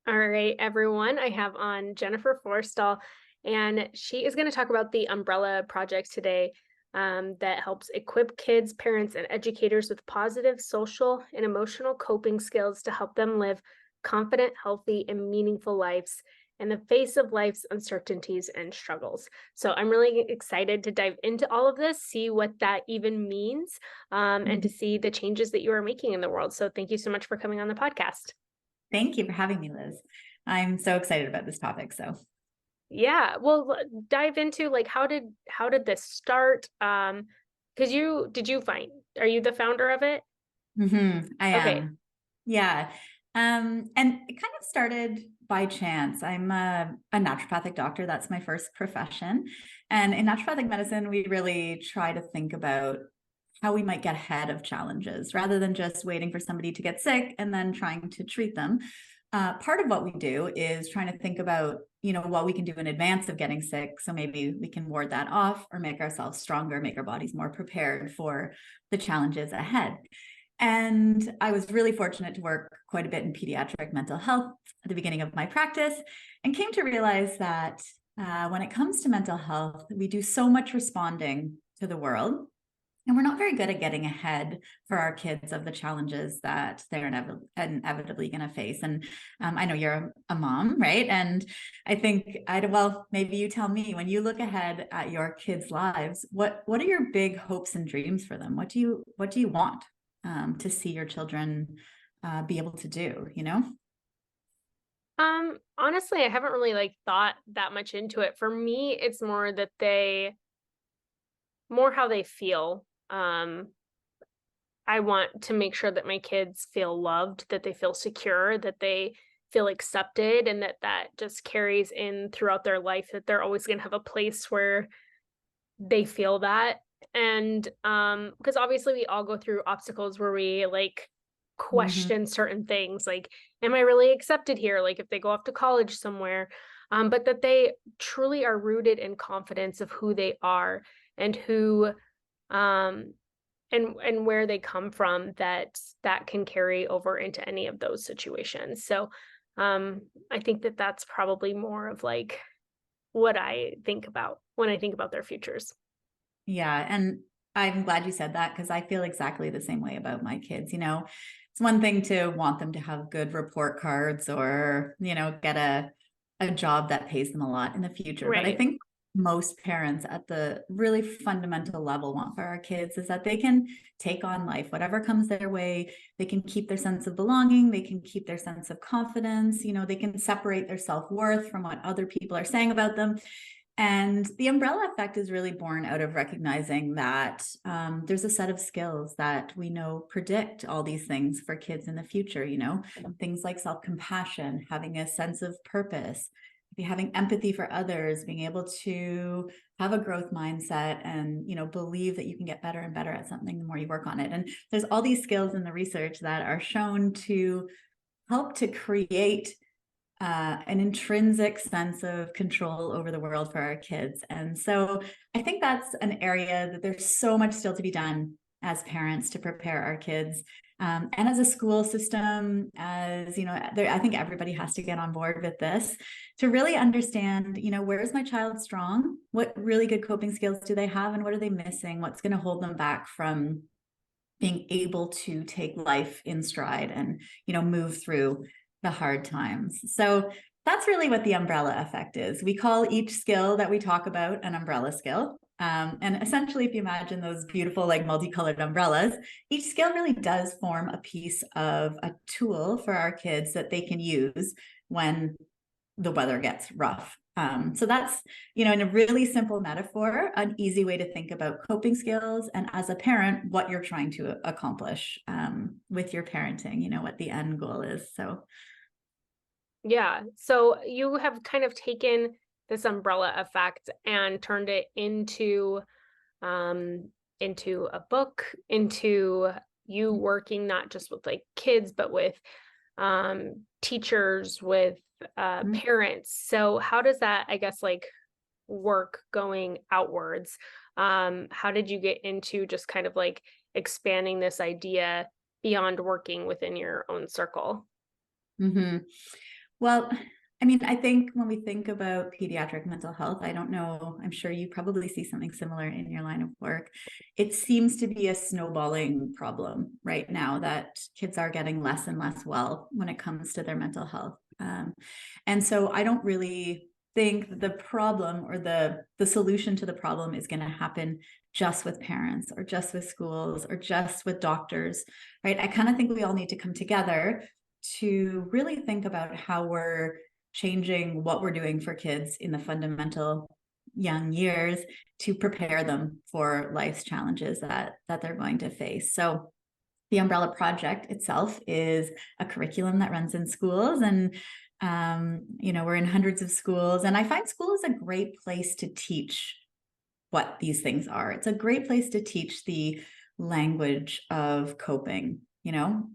All right, everyone. I have on Jennifer Forristal, and she is going to talk about the Umbrella Project today that helps equip kids, parents, and educators with positive social and emotional coping skills to help them live confident, healthy, and meaningful lives in the face of life's uncertainties and struggles. So I'm really excited to dive into all of this, see what that even means, and to Mhm. see the changes that you are making in the world. So thank you so much for coming on the podcast. Thank you for having me, Liz. I'm so excited about this topic. Yeah, well, dive into like how did this start? Because you find are you the founder of it? I Okay. am. Yeah. And it kind of started by chance. I'm a naturopathic doctor. That's my first profession. And in naturopathic medicine, we really try to think about how we might get ahead of challenges rather than just waiting for somebody to get sick and then trying to treat them. Part of what we do is trying to think about, what we can do in advance of getting sick. So maybe we can ward that off or make ourselves stronger, make our bodies more prepared for the challenges ahead. And I was really fortunate to work quite a bit in pediatric mental health at the beginning of my practice and came to realize that when it comes to mental health, we do so much responding to the world. And we're not very good at getting ahead for our kids of the challenges that they're inevitably going to face. And I know you're a mom, right? And I think well, maybe you tell me, when you look ahead at your kids' lives, what are your big hopes and dreams for them? What do you want to see your children be able to do? Honestly, I haven't really like thought that much into it. For me, it's more that more how they feel. I want to make sure that my kids feel loved, that they feel secure, that they feel accepted, and that just carries in throughout their life, that they're always going to have a place where they feel that. And because obviously we all go through obstacles where we like Mm-hmm. question certain things, like, am I really accepted here? Like if they go off to college somewhere, but that they truly are rooted in confidence of who they are and who um and where they come from, that can carry over into any of those situations. So I think that that's probably more of like what I think about when I think about their futures. Yeah. And I'm glad you said that because I feel exactly the same way about my kids. It's one thing to want them to have good report cards or, get a job that pays them a lot in the future. But I Right. think most parents at the really fundamental level want for our kids is that they can take on life, whatever comes their way. They can keep their sense of belonging. They can keep their sense of confidence. They can separate their self-worth from what other people are saying about them. And the umbrella effect is really born out of recognizing that there's a set of skills that we know predict all these things for kids in the future, things like self-compassion, having a sense of purpose, having empathy for others, being able to have a growth mindset and, believe that you can get better and better at something the more you work on it. And there's all these skills in the research that are shown to help to create an intrinsic sense of control over the world for our kids. And so I think that's an area that there's so much still to be done as parents to prepare our kids. And as a school system, I think everybody has to get on board with this to really understand, where is my child strong? What really good coping skills do they have? And what are they missing? What's going to hold them back from being able to take life in stride and, move through the hard times. So that's really what the umbrella effect is. We call each skill that we talk about an umbrella skill. And essentially, if you imagine those beautiful, like multicolored umbrellas, each skill really does form a piece of a tool for our kids that they can use when the weather gets rough. So that's, in a really simple metaphor, an easy way to think about coping skills. And as a parent, what you're trying to accomplish with your parenting, what the end goal is. So, Yeah. So you have kind of taken this umbrella effect and turned it um into a book, into you working not just with like kids, but with teachers, with parents. So how does that, I guess, like work going outwards? How did you get into just kind of like expanding this idea beyond working within your own circle? mm-hmm. Well, I mean, I think when we think about pediatric mental health, I don't know, I'm sure you probably see something similar in your line of work. It seems to be a snowballing problem right now that kids are getting less and less well when it comes to their mental health. And so I don't really think the problem or the solution to the problem is going to happen just with parents or just with schools or just with doctors, right? I kind of think we all need to come together to really think about how we're changing what we're doing for kids in the fundamental young years to prepare them for life's challenges that they're going to face. So the Umbrella Project itself is a curriculum that runs in schools, and we're in hundreds of schools, and I find school is a great place to teach what these things are. It's a great place to teach the language of coping.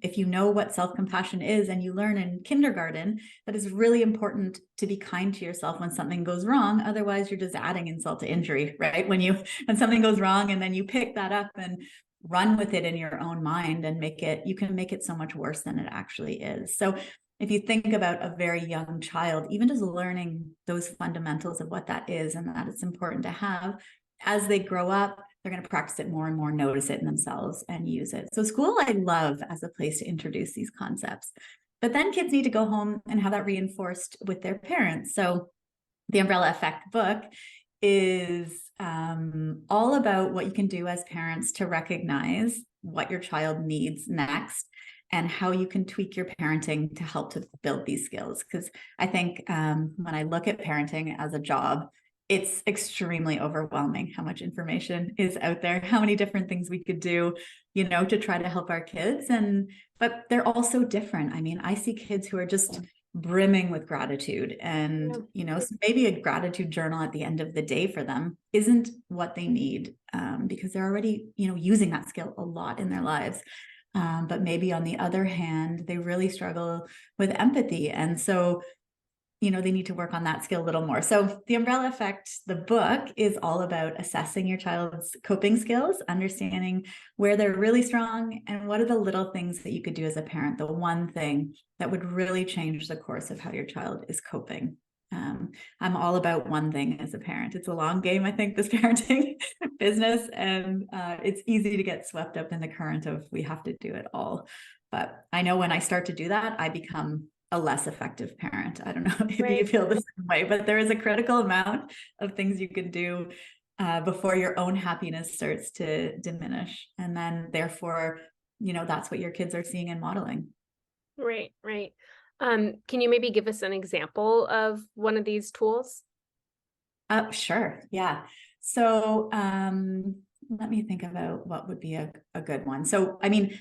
If you know what self-compassion is and you learn in kindergarten, that is really important to be kind to yourself when something goes wrong. Otherwise, you're just adding insult to injury, right? When something goes wrong and then you pick that up and run with it in your own mind and you can make it so much worse than it actually is. So if you think about a very young child, even just learning those fundamentals of what that is and that it's important to have, as they grow up, they're going to practice it more and more, notice it in themselves and use it. So school, I love as a place to introduce these concepts. But then kids need to go home and have that reinforced with their parents. So the Umbrella Effect book is all about what you can do as parents to recognize what your child needs next and how you can tweak your parenting to help to build these skills. Because I think when I look at parenting as a job, it's extremely overwhelming how much information is out there, how many different things we could do, to try to help our kids. But they're all so different. I mean, I see kids who are just brimming with gratitude and, so maybe a gratitude journal at the end of the day for them isn't what they need because they're already, using that skill a lot in their lives. But maybe on the other hand, they really struggle with empathy. And so they need to work on that skill a little more. So the Umbrella Effect, the book, is all about assessing your child's coping skills, understanding where they're really strong, and what are the little things that you could do as a parent, the one thing that would really change the course of how your child is coping. I'm all about one thing as a parent. It's a long game, I think, this parenting business, and it's easy to get swept up in the current of we have to do it all. But I know when I start to do that, I become a less effective parent. I don't know if you feel the same way, but there is a critical amount of things you can do before your own happiness starts to diminish. And then therefore, that's what your kids are seeing and modeling. Right. Can you maybe give us an example of one of these tools? Sure. Yeah. So let me think about what would be a good one. So, I mean,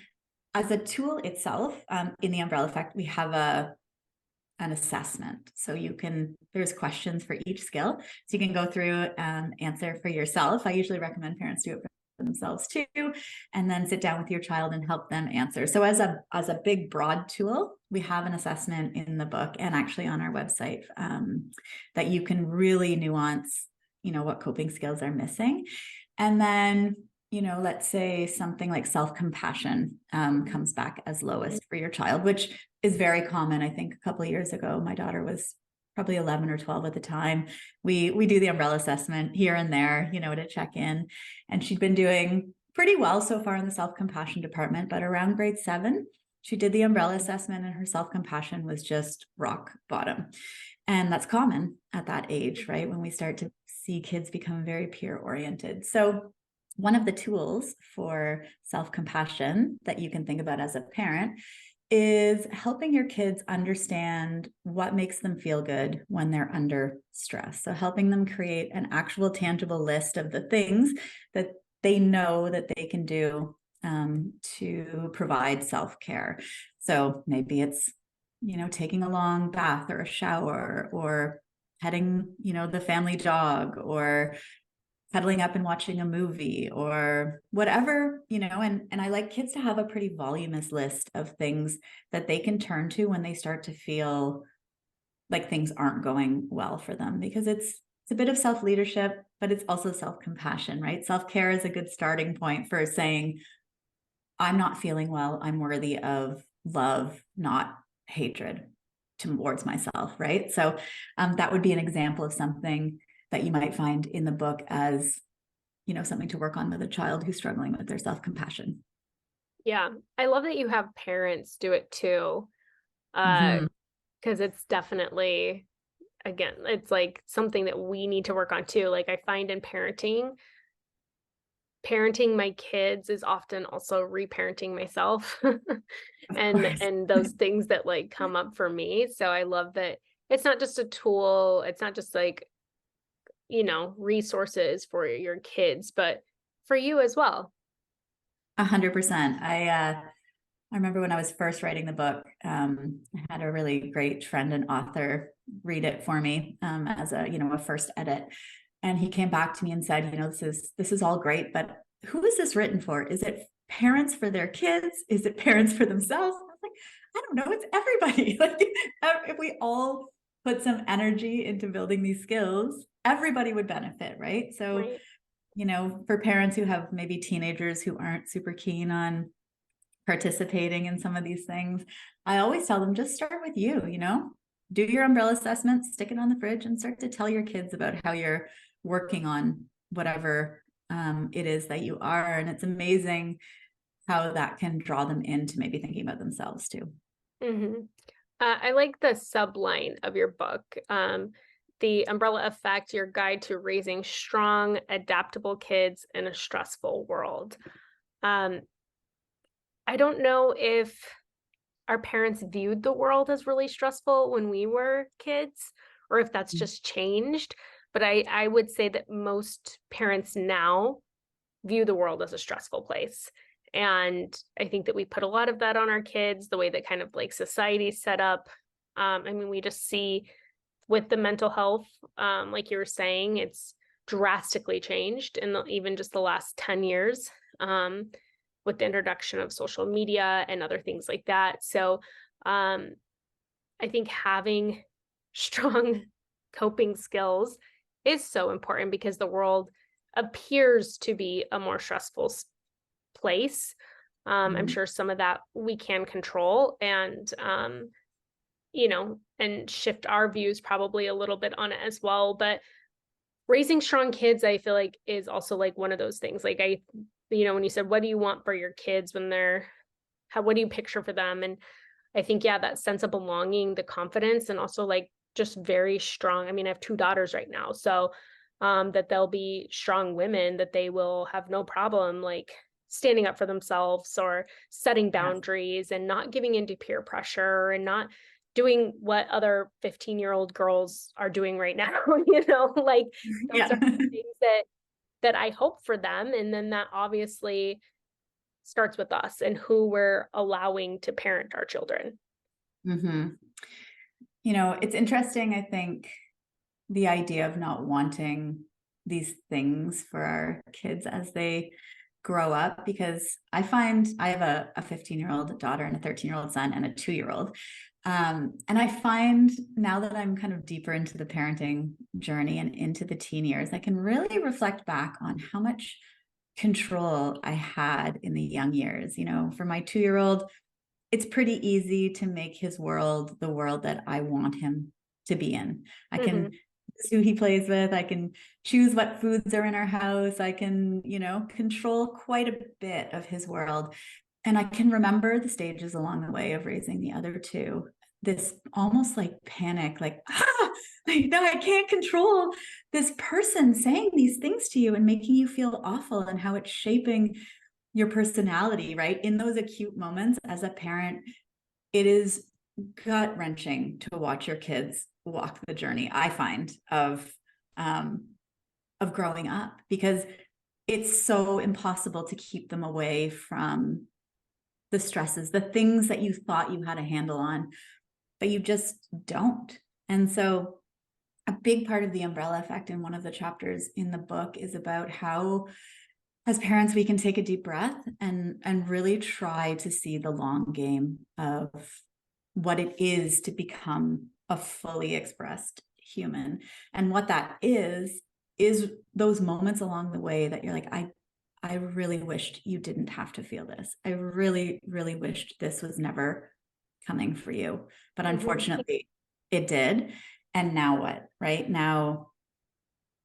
as a tool itself, in the Umbrella Effect, we have an assessment. So there's questions for each skill. So you can go through and answer for yourself. I usually recommend parents do it for themselves too, and then sit down with your child and help them answer. So as a big, broad tool, we have an assessment in the book and actually on our website that you can really nuance, what coping skills are missing. And then let's say something like self-compassion comes back as lowest for your child, which is very common. I think a couple of years ago, my daughter was probably 11 or 12 at the time. We do the Umbrella assessment here and there, to check in. And she'd been doing pretty well so far in the self-compassion department, but around grade 7, she did the Umbrella assessment and her self-compassion was just rock bottom. And that's common at that age, right? When we start to see kids become very peer-oriented. So one of the tools for self-compassion that you can think about as a parent is helping your kids understand what makes them feel good when they're under stress. So helping them create an actual tangible list of the things that they know that they can do to provide self-care. So maybe it's, taking a long bath or a shower or petting, the family dog or cuddling up and watching a movie or whatever, and I like kids to have a pretty voluminous list of things that they can turn to when they start to feel like things aren't going well for them, because it's a bit of self-leadership, but it's also self-compassion, right? Self-care is a good starting point for saying, I'm not feeling well. I'm worthy of love, not hatred. towards myself, right? So that would be an example of something that you might find in the book as, something to work on with a child who's struggling with their self-compassion. Yeah. I love that you have parents do it too. Mm-hmm. Because it's definitely, again, it's like something that we need to work on too. Like I find in parenting my kids is often also reparenting myself Of and course. those things that like come up for me. So I love that it's not just a tool, it's not just like, resources for your kids, but for you as well. 100%. I remember when I was first writing the book, I had a really great friend and author read it for me as a first edit. And he came back to me and said, this is all great, but who is this written for? Is it parents for their kids? Is it parents for themselves? I was like, I don't know. It's everybody. Like if we all put some energy into building these skills, everybody would benefit, right? So, Right. for parents who have maybe teenagers who aren't super keen on participating in some of these things, I always tell them, just start with you, do your umbrella assessment, stick it on the fridge, and start to tell your kids about how you're working on whatever it is that you are. And it's amazing how that can draw them into maybe thinking about themselves too. Mm-hmm. I like the subline of your book, The Umbrella Effect, Your Guide to Raising Strong, Adaptable Kids in a Stressful World. Um, I don't know if our parents viewed the world as really stressful when we were kids, or if that's just changed. But I would say that most parents now view the world as a stressful place. And I think that we put a lot of that on our kids, the way that kind of like society's set up. We just see with the mental health, like you were saying, it's drastically changed in even just the last 10 years with the introduction of social media and other things like that. So um, I think having strong coping skills is so important because the world appears to be a more stressful place. I'm Mhm. sure some of that we can control and shift our views probably a little bit on it as well. But raising strong kids, I feel like is also like one of those things. Like when you said, what do you want for your kids when what do you picture for them? And I think, yeah, that sense of belonging, the confidence, and also like just very strong. I have two daughters right now. So that they'll be strong women, that they will have no problem like standing up for themselves or setting Yeah. boundaries and not giving into peer pressure and not doing what other 15-year-old girls are doing right now. Like those Yeah. are things that I hope for them. And then that obviously starts with us and who we're allowing to parent our children. hmm It's interesting, I think, the idea of not wanting these things for our kids as they grow up, because I find I have a 15-year-old daughter and a 13-year-old son and a 2-year-old. And I find now that I'm kind of deeper into the parenting journey and into the teen years, I can really reflect back on how much control I had in the young years. For my 2-year-old, it's pretty easy to make his world the world that I want him to be in. I Mm-hmm. can choose who he plays with. I can choose what foods are in our house. I can, control quite a bit of his world. And I can remember the stages along the way of raising the other two. This almost like panic, like, no, I can't control this person saying these things to you and making you feel awful, and how it's shaping your personality, right? In those acute moments as a parent, it is gut wrenching to watch your kids walk the journey, I find, of growing up, because it's so impossible to keep them away from the stresses, the things that you thought you had a handle on, but you just don't. And so a big part of the umbrella effect in one of the chapters in the book is about how, as parents, we can take a deep breath and really try to see the long game of what it is to become a fully expressed human. And what that is those moments along the way that you're like, I really wished you didn't have to feel this. I really, really wished this was never coming for you. But Mhm. unfortunately, it did. And now what, right? Now,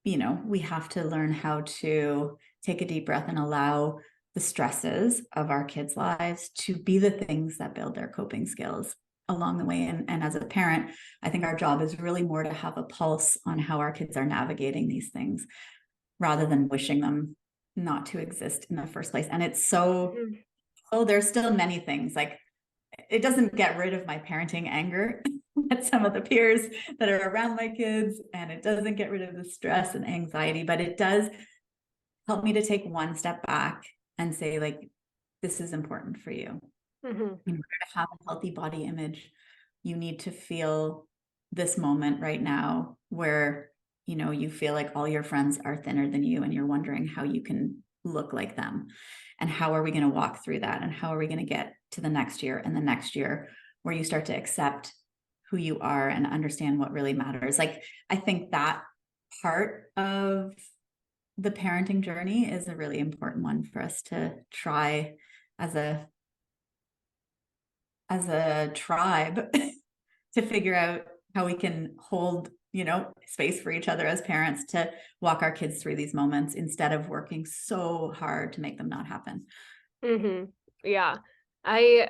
we have to learn how to take a deep breath and allow the stresses of our kids' lives to be the things that build their coping skills along the way. And as a parent, I think our job is really more to have a pulse on how our kids are navigating these things rather than wishing them not to exist in the first place. And it's so, Mhm. there's still many things like it doesn't get rid of my parenting anger at some of the peers that are around my kids, and it doesn't get rid of the stress and anxiety, but it does help me to take one step back and say, like, this is important for you. Mhm. In order to have a healthy body image, you need to feel this moment right now where, you feel like all your friends are thinner than you and you're wondering how you can look like them. And how are we going to walk through that? And how are we going to get to the next year and the next year where you start to accept who you are and understand what really matters? Like, I think that part of the parenting journey is a really important one for us to try as a tribe to figure out how we can hold space for each other as parents to walk our kids through these moments instead of working so hard to make them not happen. Mhm. Yeah. I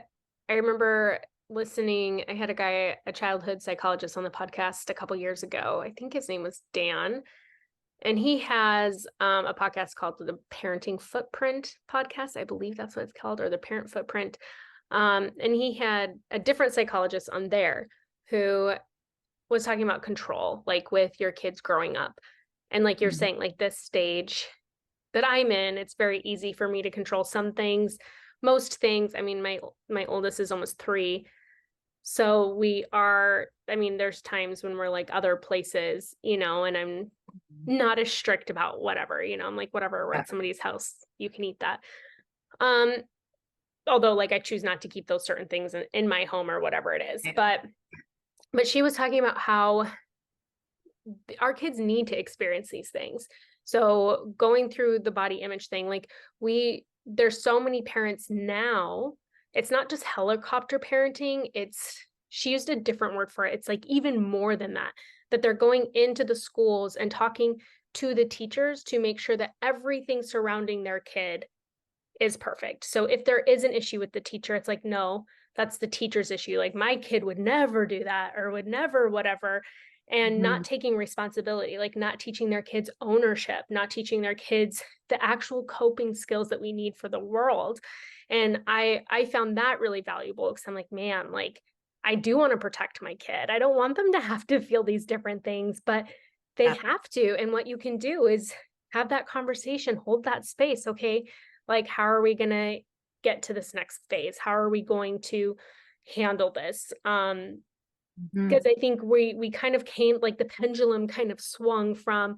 I remember listening, I had a childhood psychologist on the podcast a couple years ago. I think his name was Dan, and he has a podcast called the Parenting Footprint podcast. I believe that's what it's called, or the Parent Footprint. And he had a different psychologist on there who was talking about control, like with your kids growing up. And like you're Mhm. saying, like this stage that I'm in, it's very easy for me to control some things. Most things, I mean, my oldest is almost 3. So I mean, there's times when we're like other places, and I'm not as strict about whatever, I'm like, whatever, we're Yeah. at somebody's house, you can eat that. Um, Although like I choose not to keep those certain things in my home or whatever it is. But she was talking about how our kids need to experience these things. So going through the body image thing, like there's so many parents now, it's not just helicopter parenting, she used a different word for it. It's like even more than that, that they're going into the schools and talking to the teachers to make sure that everything surrounding their kid is perfect. So if there is an issue with the teacher, it's like, no, that's the teacher's issue. Like my kid would never do that or would never whatever. And not Mhm. taking responsibility, like not teaching their kids ownership, not teaching their kids the actual coping skills that we need for the world. And I found that really valuable because I'm like, man, like I do want to protect my kid. I don't want them to have to feel these different things, but they Yeah. have to. And what you can do is have that conversation, hold that space. Okay, like, how are we gonna get to this next phase? How are we going to handle this? Because Mhm. I think we kind of came like the pendulum kind of swung from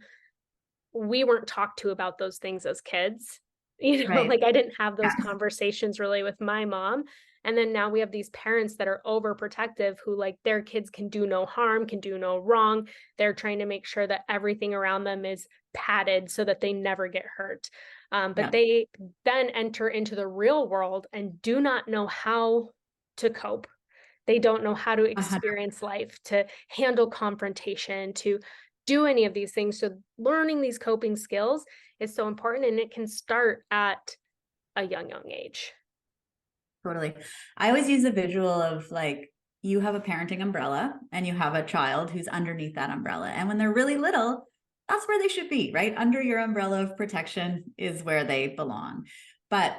we weren't talked to about those things as kids. Right. Like I didn't have those Yeah. conversations really with my mom. And then now we have these parents that are overprotective who like their kids can do no harm, can do no wrong. They're trying to make sure that everything around them is padded so that they never get hurt. But Yeah. they then enter into the real world and do not know how to cope. They don't know how to 100. experience life, to handle confrontation, to do any of these things. So learning these coping skills is so important and it can start at a young age. Totally. I always use a visual of like you have a parenting umbrella and you have a child who's underneath that umbrella. And when they're really little, that's where they should be, right? Under your umbrella of protection is where they belong. But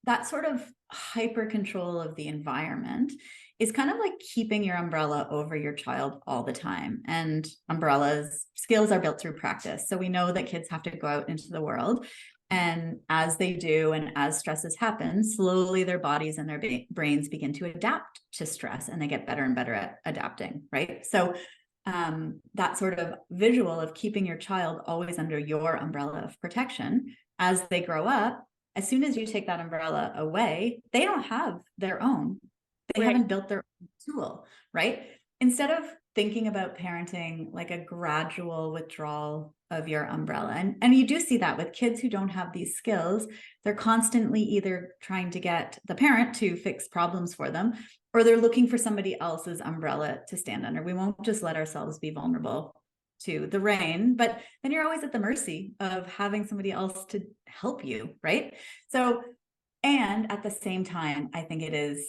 that sort of hyper control of the environment is kind of like keeping your umbrella over your child all the time. And umbrellas, skills are built through practice. So we know that kids have to go out into the world. And as they do, and as stresses happen, slowly their bodies and their brains begin to adapt to stress and they get better and better at adapting, right? So that sort of visual of keeping your child always under your umbrella of protection as they grow up, as soon as you take that umbrella away, they don't have their own. They Right. haven't built their own tool, right? Instead of thinking about parenting like a gradual withdrawal of your umbrella. And you do see that with kids who don't have these skills. They're constantly either trying to get the parent to fix problems for them, or they're looking for somebody else's umbrella to stand under. We won't just let ourselves be vulnerable to the rain, but then you're always at the mercy of having somebody else to help you, right? So, and at the same time, I think it is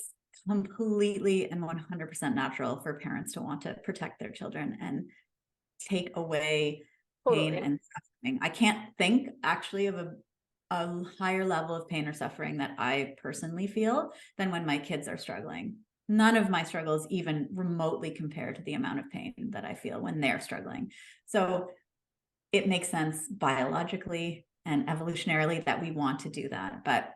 completely and 100% natural for parents to want to protect their children and take away pain Totally. and suffering. I can't think actually of a higher level of pain or suffering that I personally feel than when my kids are struggling. None of my struggles even remotely compare to the amount of pain that I feel when they're struggling. So it makes sense biologically and evolutionarily that we want to do that. But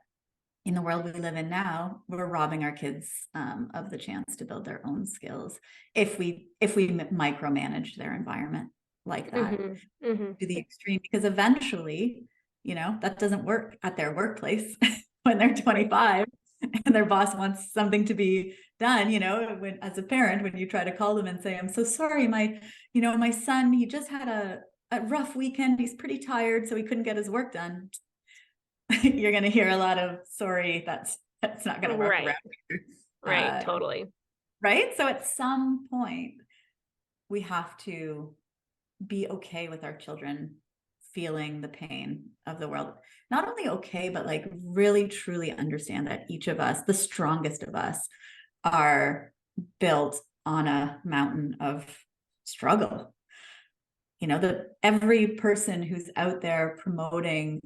in the world we live in now, we're robbing our kids of the chance to build their own skills if we micromanage their environment like that to the extreme, because eventually, that doesn't work at their workplace when they're 25 and their boss wants something to be done. When, as a parent, when you try to call them and say, I'm so sorry, my son, he just had a rough weekend, he's pretty tired, so he couldn't get his work done. You're going to hear a lot of sorry, that's not going to work Right. around here. Right. Totally. Right. So at some point we have to be okay with our children feeling the pain of the world. Not only okay, but like really truly understand that each of us, the strongest of us, are built on a mountain of struggle. That every person who's out there promoting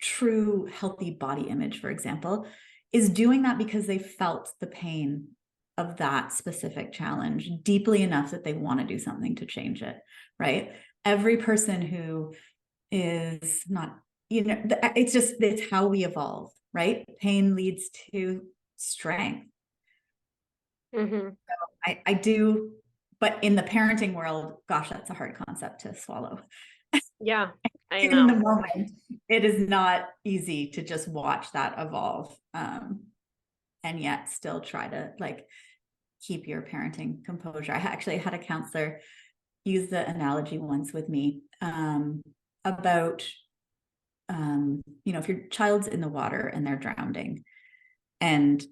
true healthy body image, for example, is doing that because they felt the pain of that specific challenge deeply enough that they want to do something to change it, right? Every person who is not, it's how we evolve, right? Pain leads to strength. So I do, but in the parenting world, gosh, that's a hard concept to swallow. Yeah, I In the know. moment, it is not easy to just watch that evolve, and yet still try to keep your parenting composure. I actually had a counselor use the analogy once with me about if your child's in the water and they're drowning and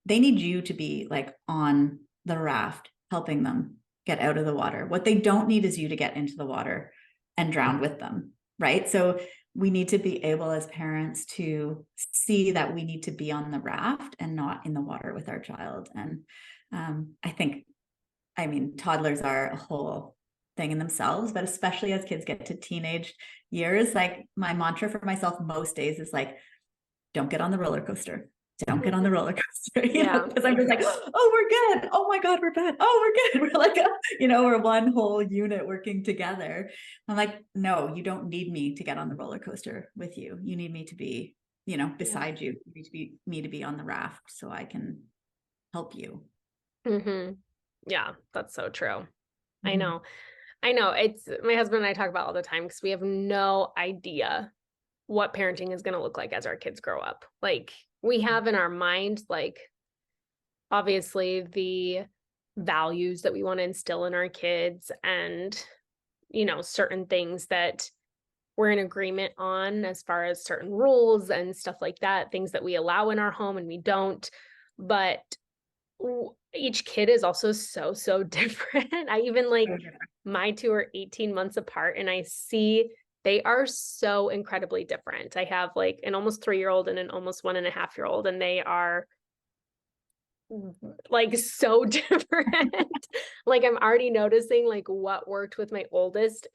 they need you to be on the raft helping them get out of the water. What they don't need is you to get into the water and drown with them, right? So we need to be able as parents to see that we need to be on the raft and not in the water with our child. And toddlers are a whole thing in themselves, but especially as kids get to teenage years, my mantra for myself most days is don't get on the roller coaster. Don't get on the roller coaster, because I'm just oh, we're good. Oh my God, we're bad. Oh, we're good. We're we're one whole unit working together. I'm no, you don't need me to get on the roller coaster with you. You need me to be, beside you. You need me to be on the raft so I can help you. Yeah, that's so true. I know. It's my husband and I talk about all the time because we have no idea what parenting is going to look like as our kids grow up. We have in our mind, obviously the values that we want to instill in our kids and, certain things that we're in agreement on as far as certain rules and stuff like that, things that we allow in our home and we don't. But each kid is also so different. I even my two are 18 months apart and I see they are so incredibly different. I have an almost 3-year-old and an almost 1.5-year-old, and they are so different. I'm already noticing what worked with my oldest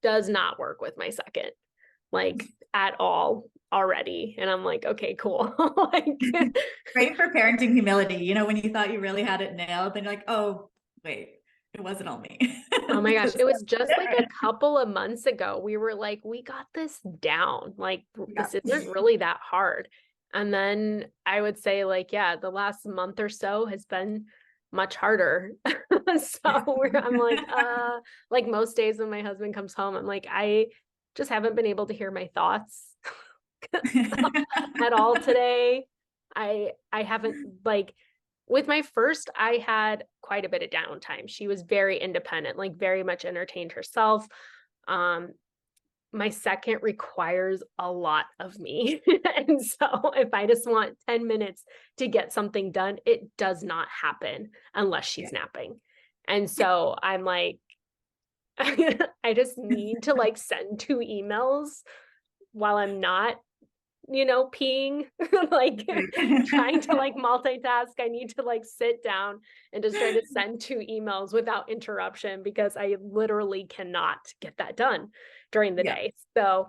does not work with my second, at all already. And I'm okay, cool. Great for parenting humility. When you thought you really had it nailed, then you're oh, wait, it wasn't all me. Oh my gosh, it was just a couple of months ago. We were we got this down. This isn't really that hard. And then I would say the last month or so has been much harder. So I'm most days when my husband comes home, I'm I just haven't been able to hear my thoughts at all today. I haven't With my first, I had quite a bit of downtime. She was very independent, like very much entertained herself. Um, my second requires a lot of me. And so if I just want 10 minutes to get something done, it does not happen unless Yeah. she's napping. And so I'm like, I just need to like send 2 emails while I'm not, peeing, like trying to like multitask. I need to like sit down and just try to send 2 emails without interruption because I literally cannot get that done during the Yeah. day. So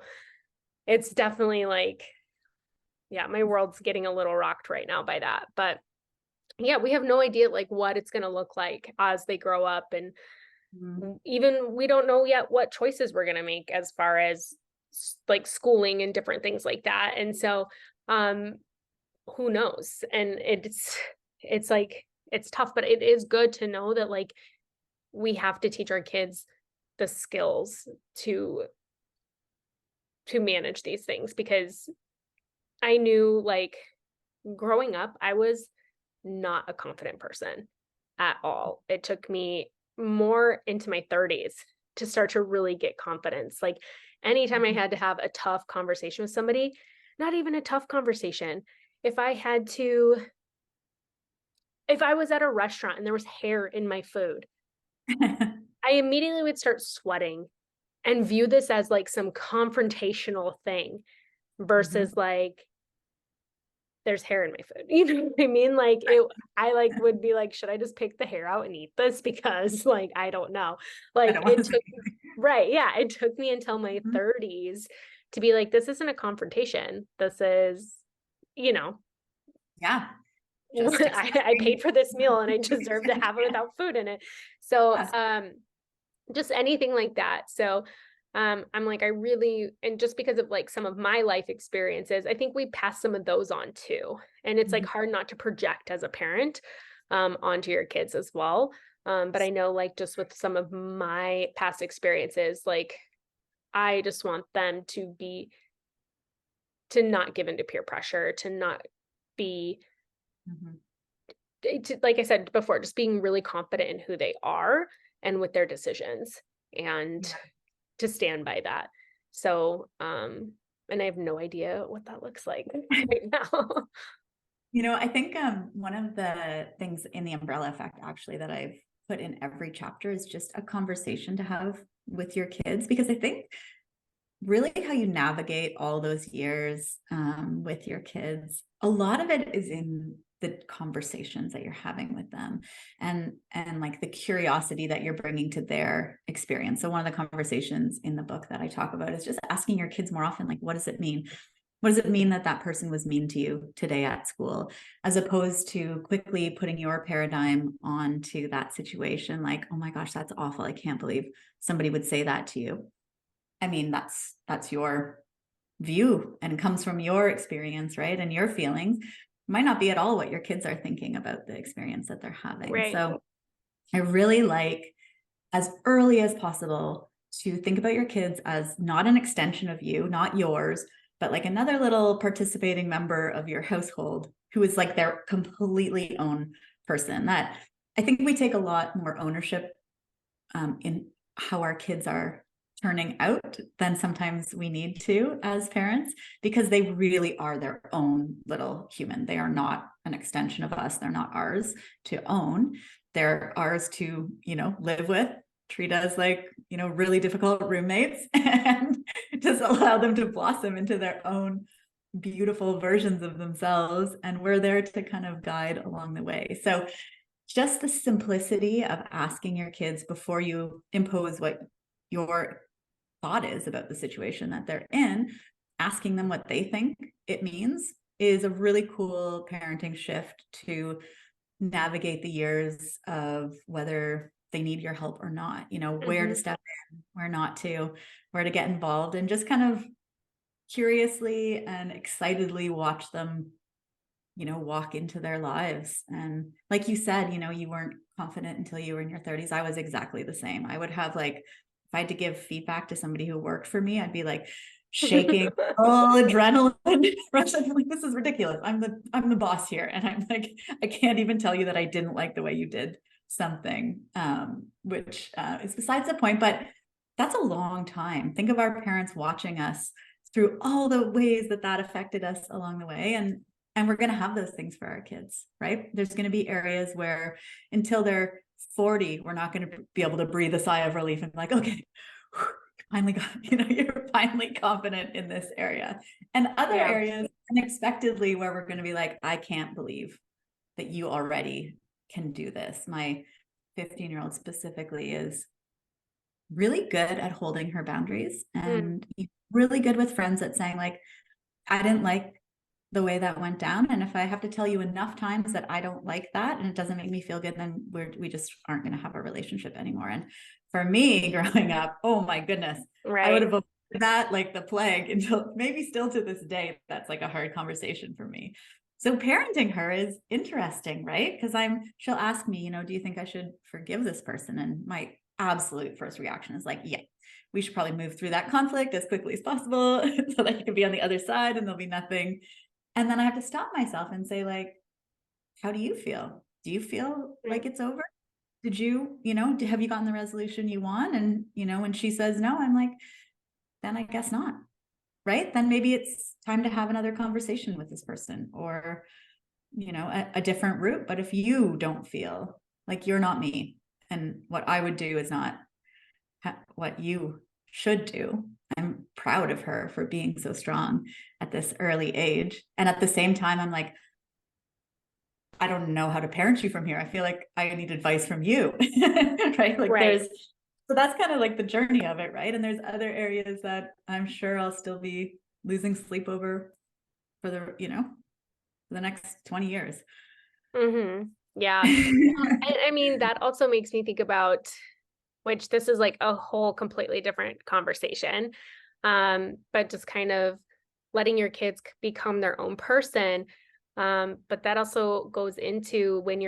it's definitely like, yeah, my world's getting a little rocked right now by that. But yeah, we have no idea like what it's going to look like as they grow up. And Mhm. even we don't know yet what choices we're going to make as far as like schooling and different things like that. And so, um, who knows? And it's like it's tough, but it is good to know that like we have to teach our kids the skills to manage these things because I knew like growing up, I was not a confident person at all. It took me more into my 30s to start to really get confidence. Like anytime I Mhm. had to have a tough conversation with somebody, not even a tough conversation, if I had to, if I was at a restaurant and there was hair in my food, I immediately would start sweating and view this as like some confrontational thing Mhm. versus like, there's hair in my food. You know what I mean? Like I like would be like, should I just pick the hair out and eat this? Because like, I don't know. I Like don't want it to say took, right. Yeah. It took me until my anything. 30s to be like, this isn't a confrontation. This is, you know, Yeah, just I expressing. paid for this meal and I deserve to have it without food in it. So, Yes. just anything like that. So, I'm like, I really, and just because of like some of my life experiences, I think we pass some of those on too. And it's like Mhm. hard not to project as a parent, onto your kids as well. But I know like just with some of my past experiences, like I just want them to not give into peer pressure, to not be, Mhm. like I said before, just being really confident in who they are and with their decisions. And Yeah. to stand by that. So, and I have no idea what that looks like right now. I think one of the things in the umbrella effect actually that I've put in every chapter is just a conversation to have with your kids, because I think really how you navigate all those years with your kids, a lot of it is in the conversations that you're having with them, and like the curiosity that you're bringing to their experience. So one of the conversations in the book that I talk about is just asking your kids more often, like, what does it mean? What does it mean that that person was mean to you today at school? As opposed to quickly putting your paradigm onto that situation, like, oh my gosh, that's awful, I can't believe somebody would say that to you. I mean, that's your view and comes from your experience, right? And your feelings might not be at all what your kids are thinking about the experience that they're having. Right. So I really like, as early as possible, to think about your kids as not an extension of you, not yours, but like another little participating member of your household who is like their completely own person. That I think we take a lot more ownership in how our kids are turning out than sometimes we need to as parents, because they really are their own little human. They are not an extension of us. They're not ours to own. They're ours to, live with, treat us like, really difficult roommates, and just allow them to blossom into their own beautiful versions of themselves. And we're there to kind of guide along the way. So just the simplicity of asking your kids before you impose what your thought is about the situation that they're in, asking them what they think it means, is a really cool parenting shift to navigate the years of whether they need your help or not, where to Mhm. step in, where not to, where to get involved, and just kind of curiously and excitedly watch them walk into their lives. And like you said, you weren't confident until you were in your 30s. I was exactly the same. I would have, like, if I had to give feedback to somebody who worked for me, I'd be like, shaking, oh, adrenaline rush. I'm like, this is ridiculous. I'm the boss here. And I'm like, I can't even tell you that I didn't like the way you did something, which is besides the point, but that's a long time. Think of our parents watching us through all the ways that that affected us along the way. And we're going to have those things for our kids, right? There's going to be areas where until they're 40, we're not going to be able to breathe a sigh of relief and be like, okay, finally got, you're finally confident in this area. And other Yeah. areas unexpectedly where we're going to be like, I can't believe that you already can do this. My 15-year-old specifically is really good at holding her boundaries Mm, and really good with friends at saying like, I didn't like the way that went down. And if I have to tell you enough times that I don't like that and it doesn't make me feel good, then we just aren't going to have a relationship anymore. And for me growing up, oh my goodness, I would right. have avoided that like the plague until maybe still to this day. That's like a hard conversation for me. So parenting her is interesting, right? Because she'll ask me, do you think I should forgive this person? And my absolute first reaction is like, yeah, we should probably move through that conflict as quickly as possible so that you can be on the other side and there'll be nothing. And then I have to stop myself and say, like, how do you feel? Do you feel Right. like it's over? Did you, have you gotten the resolution you want? And, when she says no, I'm like, then I guess not. Right. Then maybe it's time to have another conversation with this person or, a different route. But if you don't feel like you're not me and what I would do is not what you should do. I'm proud of her for being so strong at this early age. And at the same time, I'm like, I don't know how to parent you from here. I feel like I need advice from you. Right. Like Right. so that's kind of like the journey of it. Right. And there's other areas that I'm sure I'll still be losing sleep over for the next 20 years. Mm-hmm. Yeah. I mean, that also makes me think about, which this is like a whole completely different conversation. But just kind of letting your kids become their own person. But that also goes into when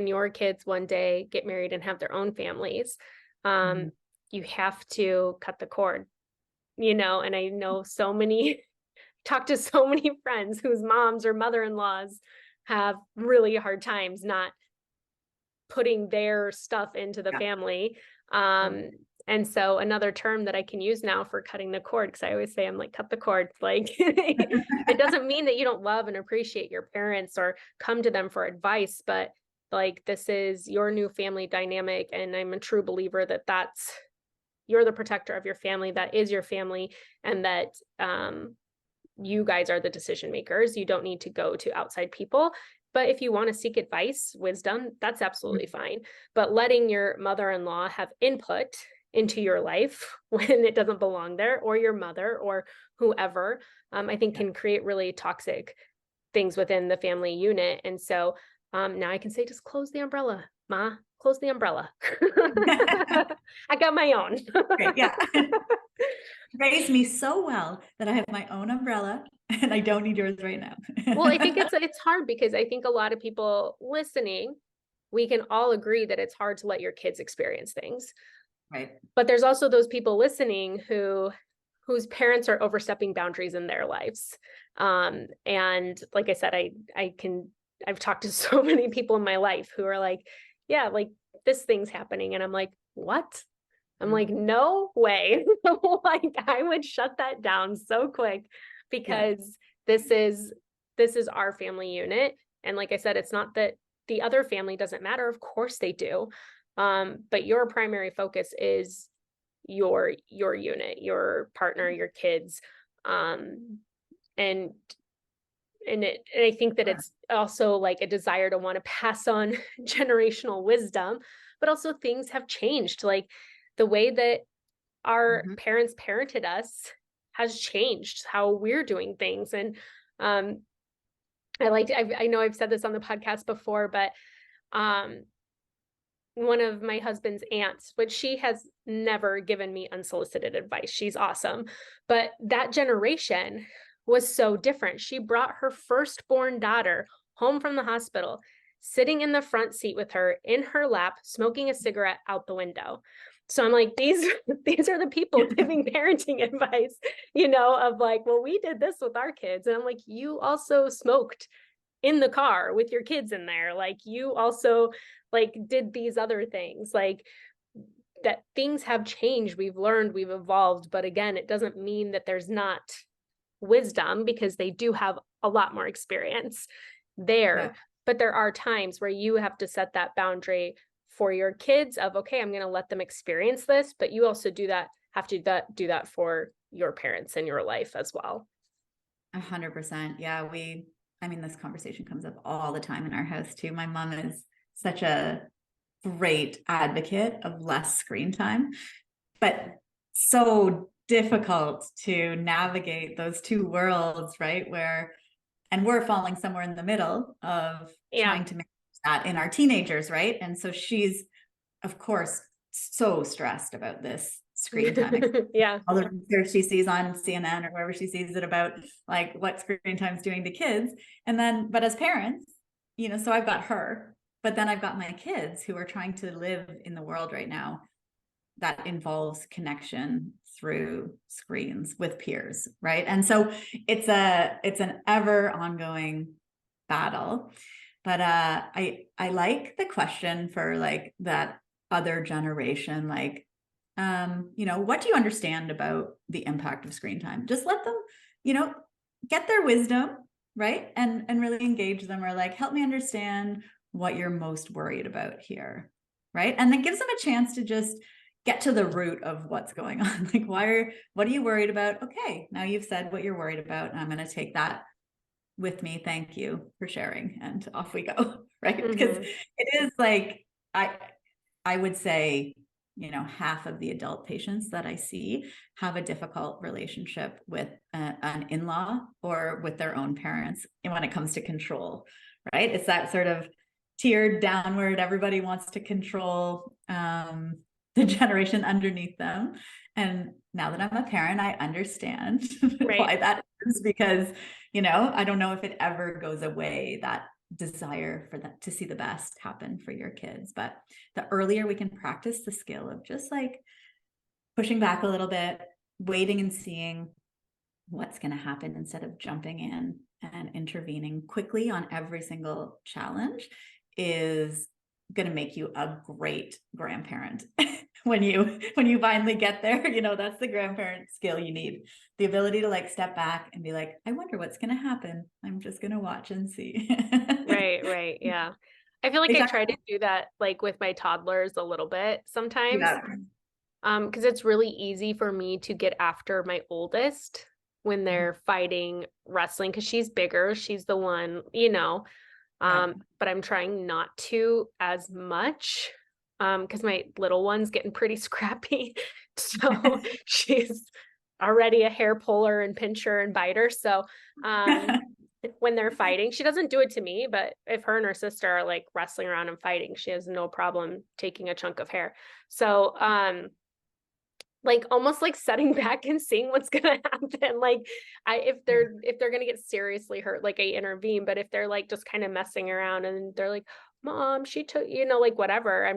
your kids one day get married and have their own families. Mhm. Um, you have to cut the cord, and I know so many talk to so many friends whose moms or mother-in-laws have really hard times not putting their stuff into the Yeah. family. Yeah. And so another term that I can use now for cutting the cord, because I always say I'm like, cut the cord. Like it doesn't mean that you don't love and appreciate your parents or come to them for advice, but like this is your new family dynamic. And I'm a true believer that you're the protector of your family, that is your family, and that you guys are the decision makers. You don't need to go to outside people. But if you want to seek advice, wisdom, that's absolutely fine. But letting your mother-in-law have input into your life when it doesn't belong there, or your mother or whoever, I think Yeah. can create really toxic things within the family unit. And so now I can say, just close the umbrella, Ma, close the umbrella. I got my own. Great. Yeah. Raised me so well that I have my own umbrella and I don't need yours right now. Well, I think it's hard because I think a lot of people listening, we can all agree that it's hard to let your kids experience things. Right. But there's also those people listening whose parents are overstepping boundaries in their lives. And like I said, I've talked to so many people in my life who are like, yeah, like this thing's happening. And I'm like, what? I'm like, no way. Like I would shut that down so quick Yeah. because this is our family unit. And like I said, it's not that the other family doesn't matter. Of course they do. But your primary focus is your unit, your partner, your kids. Um, and and I think that Sure. it's also like a desire to want to pass on generational wisdom, but also things have changed. Like the way that our Mhm. parents parented us has changed how we're doing things. And um, I know I've said this on the podcast before, but um, one of my husband's aunts, which she has never given me unsolicited advice. She's awesome. But that generation was so different. She brought her firstborn daughter home from the hospital, sitting in the front seat with her in her lap, smoking a cigarette out the window. So I'm like, these are the people giving parenting advice, you know, of like, well, we did this with our kids. And I'm like, you also smoked in the car with your kids in there. Like you also like did these other things. Like that things have changed. We've learned, we've evolved. But again, it doesn't mean that there's not wisdom because they do have a lot more experience there. Yeah. But there are times where you have to set that boundary for your kids of, okay, I'm going to let them experience this, but you also have to do that for your parents in your life as well. 100%. Yeah. I mean, this conversation comes up all the time in our house too. My mom is such a great advocate of less screen time, but so difficult to navigate those two worlds, right? And we're falling somewhere in the middle of Yeah. trying to manage that in our teenagers, right? And so she's, of course, so stressed about this screen time. Yeah. All the research she sees on CNN or wherever she sees it about like what screen time is doing to kids. And then, but as parents, so I've got her, but then I've got my kids who are trying to live in the world right now that involves connection through screens with peers, right? And so it's an ever ongoing battle. But I like the question for like that other generation, like what do you understand about the impact of screen time? Just let them, get their wisdom, right? And really engage them, or like, help me understand what you're most worried about here, right? And that gives them a chance to just get to the root of what's going on. Like, what are you worried about? Okay, now you've said what you're worried about, and I'm going to take that with me. Thank you for sharing, and off we go, right? Mm-hmm. Because it is like, I would say, half of the adult patients that I see have a difficult relationship with an in-law or with their own parents. And when it comes to control, right? It's that sort of tiered downward. Everybody wants to control the generation underneath them. And now that I'm a parent, I understand why that is, because, I don't know if it ever goes away, that desire for that to see the best happen for your kids. But the earlier we can practice the skill of just like pushing back a little bit, waiting and seeing what's going to happen instead of jumping in and intervening quickly on every single challenge, is going to make you a great grandparent. when you finally get there, that's the grandparent skill you need. The ability to like step back and be like, I wonder what's going to happen. I'm just going to watch and see. Right. Yeah. I feel like I try to do that like with my toddlers a little bit sometimes. Yeah. Because it's really easy for me to get after my oldest when they're fighting wrestling, because she's bigger. She's the one, but I'm trying not to as much because my little one's getting pretty scrappy. So she's already a hair puller and pincher and biter. So when they're fighting, she doesn't do it to me, but if her and her sister are like wrestling around and fighting, she has no problem taking a chunk of hair. So like almost like setting back and seeing what's gonna happen. Like if they're gonna get seriously hurt, like I intervene. But if they're like just kind of messing around and they're like, Mom, she took, like whatever,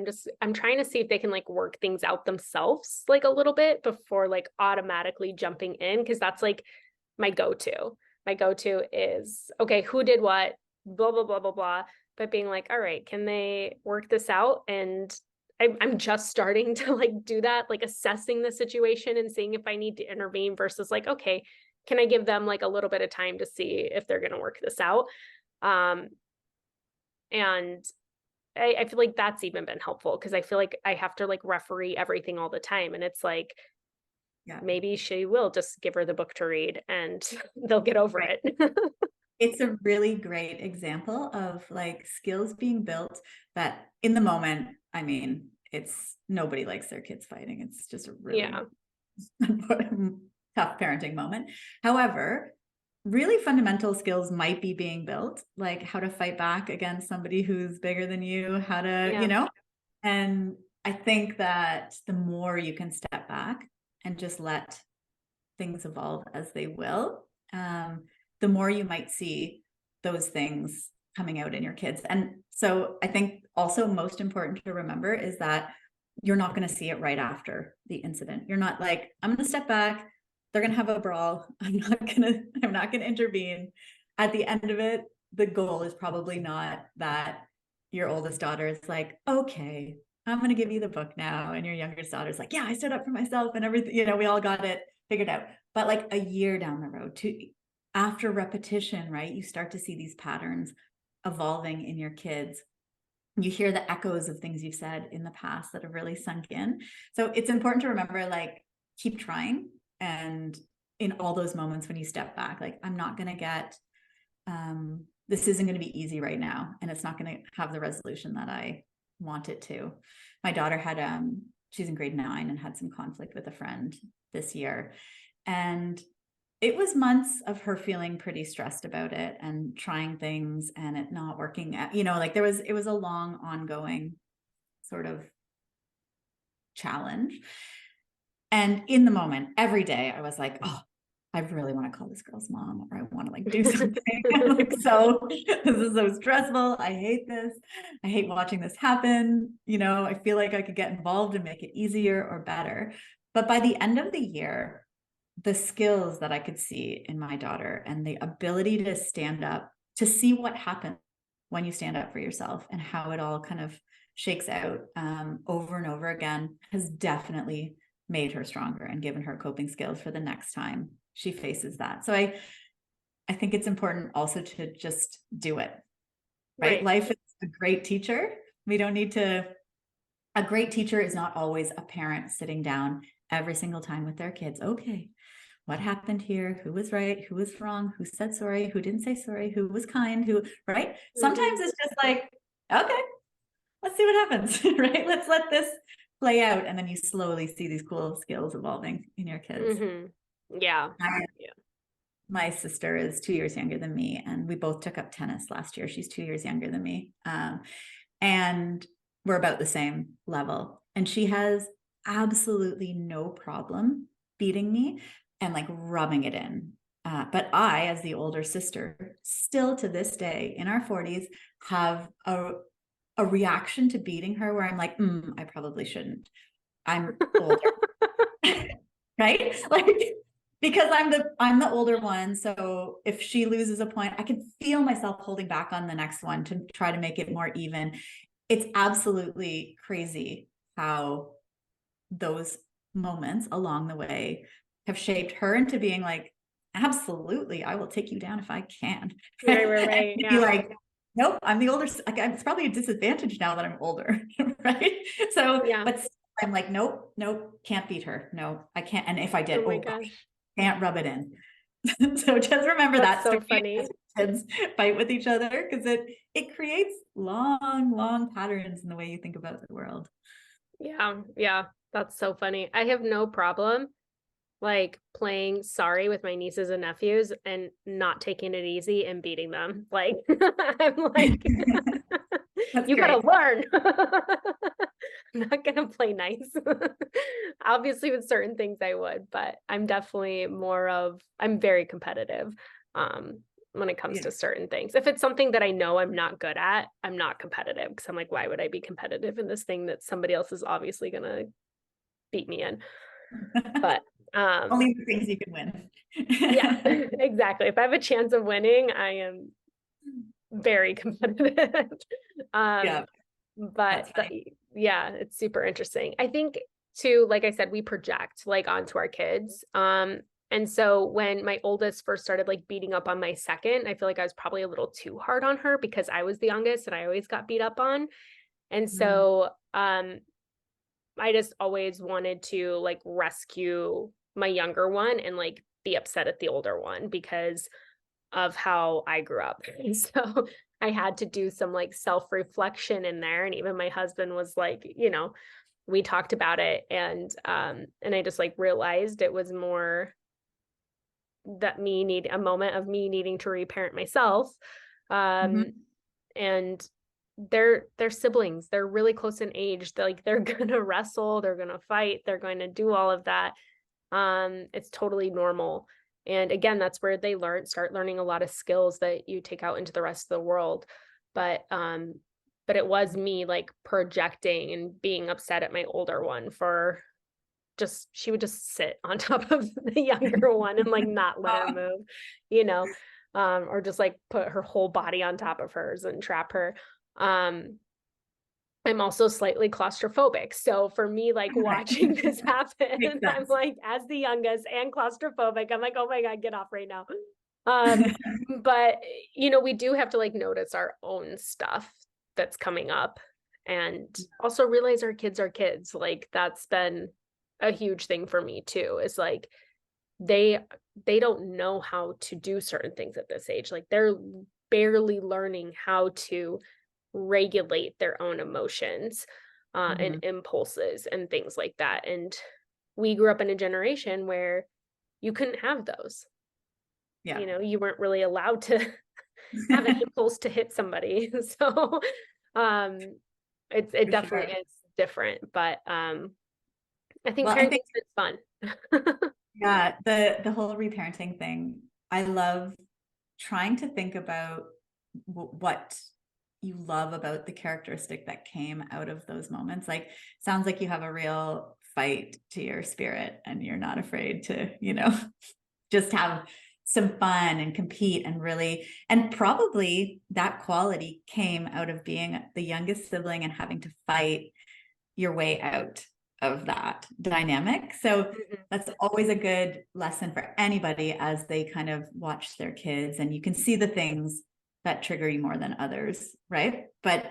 I'm trying to see if they can like work things out themselves like a little bit before like automatically jumping in, because that's like my go-to. My go-to is, okay, who did what, blah blah blah blah blah, but being like, all right, can they work this out? And I'm just starting to like do that, like assessing the situation and seeing if I need to intervene versus like, okay, can I give them like a little bit of time to see if they're going to work this out? And I feel like that's even been helpful, because I feel like I have to like referee everything all the time. And it's like, maybe she will just give her the book to read and they'll get over it. It's a really great example of like skills being built that in the moment, I mean, it's nobody likes their kids fighting. It's just a really tough parenting moment. However, really fundamental skills might be being built, like how to fight back against somebody who's bigger than you, how to, and I think that the more you can step back and just let things evolve as they will, the more you might see those things coming out in your kids. And so I think also most important to remember is that you're not going to see it right after the incident. You're not like, I'm going to step back. They're going to have a brawl. I'm not going to intervene. At the end of it, the goal is probably not that your oldest daughter is like, okay, I'm going to give you the book now. And your youngest daughter's like, yeah, I stood up for myself and everything, you know, we all got it figured out. But like a year down the road, after repetition, right, you start to see these patterns evolving in your kids. You hear the echoes of things you've said in the past that have really sunk in. So it's important to remember, like, keep trying. And in all those moments when you step back, like, I'm not going to get, this isn't going to be easy right now. And it's not going to have the resolution that I want it to. My daughter had, she's in grade 9 and had some conflict with a friend this year. And it was months of her feeling pretty stressed about it and trying things and it not working out, you know, like it was a long ongoing sort of challenge. And in the moment, every day I was like, oh, I really want to call this girl's mom, or I want to like do something. Like, so this is so stressful. I hate this. I hate watching this happen. You know, I feel like I could get involved and make it easier or better. But by the end of the year, the skills that I could see in my daughter and the ability to stand up, to see what happens when you stand up for yourself and how it all kind of shakes out over and over again, has definitely made her stronger and given her coping skills for the next time she faces that. So I think it's important also to just do it, right? Life is a great teacher. We don't need to, a great teacher is not always a parent sitting down every single time with their kids. Okay, what happened here? Who was right? Who was wrong? Who said sorry? Who didn't say sorry? Who was kind? Who, right? Mm-hmm. Sometimes it's just like, okay, let's see what happens, right? Let's let this play out. And then you slowly see these cool skills evolving in your kids. Mm-hmm. Yeah. My sister is 2 years younger than me, and we both took up tennis last year. She's 2 years younger than me. And we're about the same level. And she has absolutely no problem beating me and like rubbing it in. But I, as the older sister, still to this day in our 40s, have a reaction to beating her where I'm like, I probably shouldn't. I'm older. Right? Like, because I'm the older one. So if she loses a point, I can feel myself holding back on the next one to try to make it more even. It's absolutely crazy how those moments along the way have shaped her into being like, absolutely, I will take you down if I can. Right. Yeah. Be like, nope, I'm the older. Like, it's probably a disadvantage now that I'm older, right? So, yeah. But I'm like, nope, can't beat her. No, I can't. And if I did, oh my gosh, can't rub it in. So just remember that's so funny. Kids fight with each other, because it creates long patterns in the way you think about the world. Yeah, that's so funny. I have no problem like playing sorry with my nieces and nephews and not taking it easy and beating them. Like I'm like you gotta learn. I'm not gonna play nice. Obviously with certain things I would, but I'm definitely I'm very competitive when it comes to certain things. If it's something that I know I'm not good at, I'm not competitive, because I'm like, why would I be competitive in this thing that somebody else is obviously gonna beat me in? But only the things you can win. Yeah, exactly. If I have a chance of winning, I am very competitive. But yeah, it's super interesting. I think too, like I said, we project like onto our kids. And so when my oldest first started like beating up on my second, I feel like I was probably a little too hard on her because I was the youngest and I always got beat up on. And so I just always wanted to like rescue my younger one and like be upset at the older one because of how I grew up. And so I had to do some like self-reflection in there. And even my husband was like, you know, we talked about it, and I just like realized it was more that a moment of me needing to reparent myself. And they're siblings. They're really close in age. They're gonna wrestle, they're gonna fight, they're going to do all of that. It's totally normal. And again, that's where they start learning a lot of skills that you take out into the rest of the world. But but it was me like projecting and being upset at my older one for just she would just sit on top of the younger one and like not let her move, you know, or just like put her whole body on top of hers and trap her. Um, I'm also slightly claustrophobic. So for me, like Right. watching this Makes happen, I'm sense. like, as the youngest and claustrophobic, I'm like, oh my God, get off right now. Um, but you know, we do have to like notice our own stuff that's coming up and also realize our kids are kids. Like that's been a huge thing for me too, is like they they don't know how to do certain things at this age. Like they're barely learning how to regulate their own emotions and Mhm. impulses and things like that. And we grew up in a generation where you couldn't have those. Yeah. You know, you weren't really allowed to have an impulse to hit somebody. So um it For definitely sure. is different, but I think Well, I think, parenting's been fun. yeah, the whole reparenting thing, I love trying to think about what you love about the characteristic that came out of those moments. Like, sounds like you have a real fight to your spirit and you're not afraid to, just have some fun and compete and really, and probably that quality came out of being the youngest sibling and having to fight your way out of that dynamic. So Mhm. that's always a good lesson for anybody as they kind of watch their kids, and you can see the things that trigger you more than others, right? But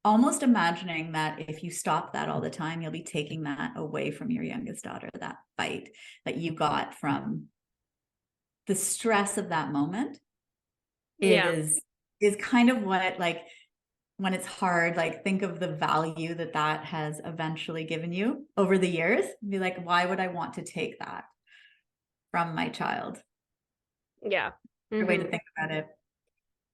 almost imagining that if you stop that all the time, you'll be taking that away from your youngest daughter, that fight that you got from the stress of that moment Yeah. is kind of what, like, when it's hard, like, think of the value that that has eventually given you over the years. Be like, why would I want to take that from my child? Yeah. A way to Mhm. think about it.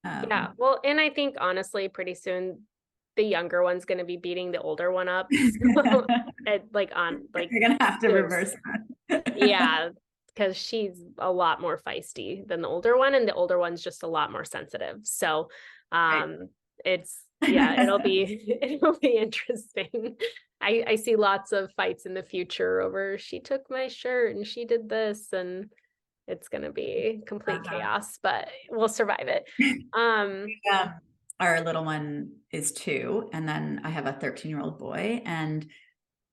Yeah. Um, Well, and I think honestly, pretty soon the younger one's going to be beating the older one up. So, you're like on like gonna have to soon. reverse that. Yeah, because she's a lot more feisty than the older one, and the older one's just a lot more sensitive. So, Right. it's yeah, it'll be it'll be interesting. I see lots of fights in the future over she took my shirt and she did this, and it's gonna be complete Uh-huh. chaos, but we'll survive it. Um, Um, our little one is 2, and then I have a 13-year-old boy, and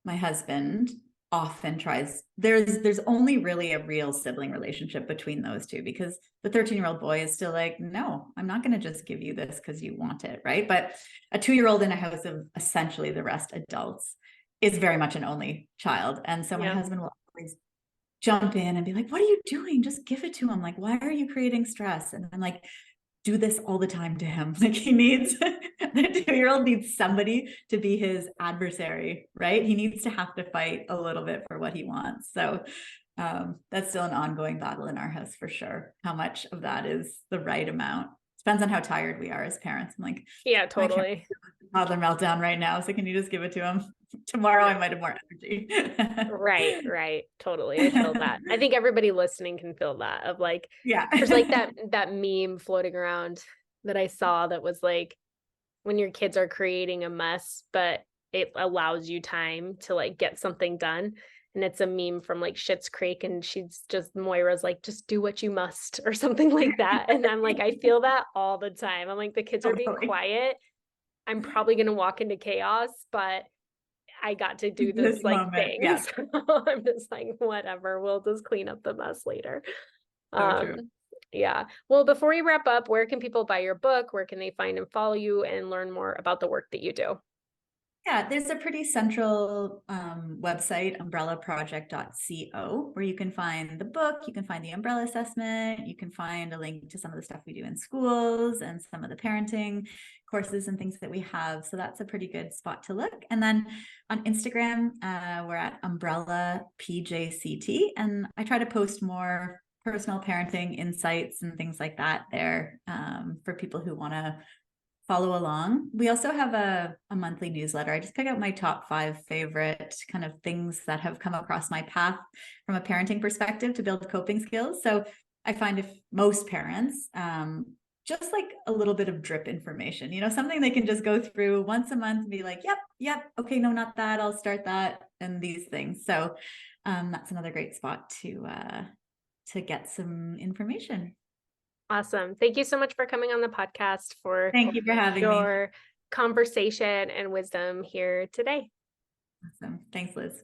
my husband often tries, there's only really a real sibling relationship between those two, because the 13-year-old boy is still like, no, I'm not going to just give you this because you want it, right? But a 2-year-old in a house of essentially the rest adults is very much an only child, and so my yeah. husband will always jump in and be like, what are you doing? Just give it to him. Like, why are you creating stress? And I'm like, do this all the time to him. Like, he needs, the 2-year-old needs somebody to be his adversary, right? He needs to have to fight a little bit for what he wants. So that's still an ongoing battle in our house for sure. How much of that is the right amount? Depends on how tired we are as parents. I'm like, Yeah, I can't totally. toddler meltdown right now. So can you just give it to him? Tomorrow I might have more energy. Right, right. Totally. I feel that. I think everybody listening can feel that of like Yeah. there's like that meme floating around that I saw that was like when your kids are creating a mess, but it allows you time to like get something done. And it's a meme from like Schitt's Creek, and she's just Moira's like, just do what you must or something like that. And I'm like, I feel that all the time. I'm like, the kids are being Totally. quiet. I'm probably gonna walk into chaos, but I got to do this This like moment. thing. Yeah. So I'm just like, whatever, we'll just clean up the mess later. So true. Yeah. Well, before we wrap up, where can people buy your book? Where can they find and follow you and learn more about the work that you do? Yeah, there's a pretty central website, umbrellaproject.co, where you can find the book, you can find the umbrella assessment, you can find a link to some of the stuff we do in schools and some of the parenting courses and things that we have. So that's a pretty good spot to look. And then on Instagram, we're at umbrella pjct, and I try to post more personal parenting insights and things like that there for people who want to follow along. We also have a monthly newsletter. I just pick out my top 5 favorite kind of things that have come across my path from a parenting perspective to build coping skills. So I find if most parents just like a little bit of drip information, something they can just go through once a month and be like, yep, okay, no, not that, I'll start that, and these things. So that's another great spot to get some information. Awesome. Thank you so much for coming on the podcast, for Thank you for having me. your conversation and wisdom here today. Awesome. Thanks, Liz.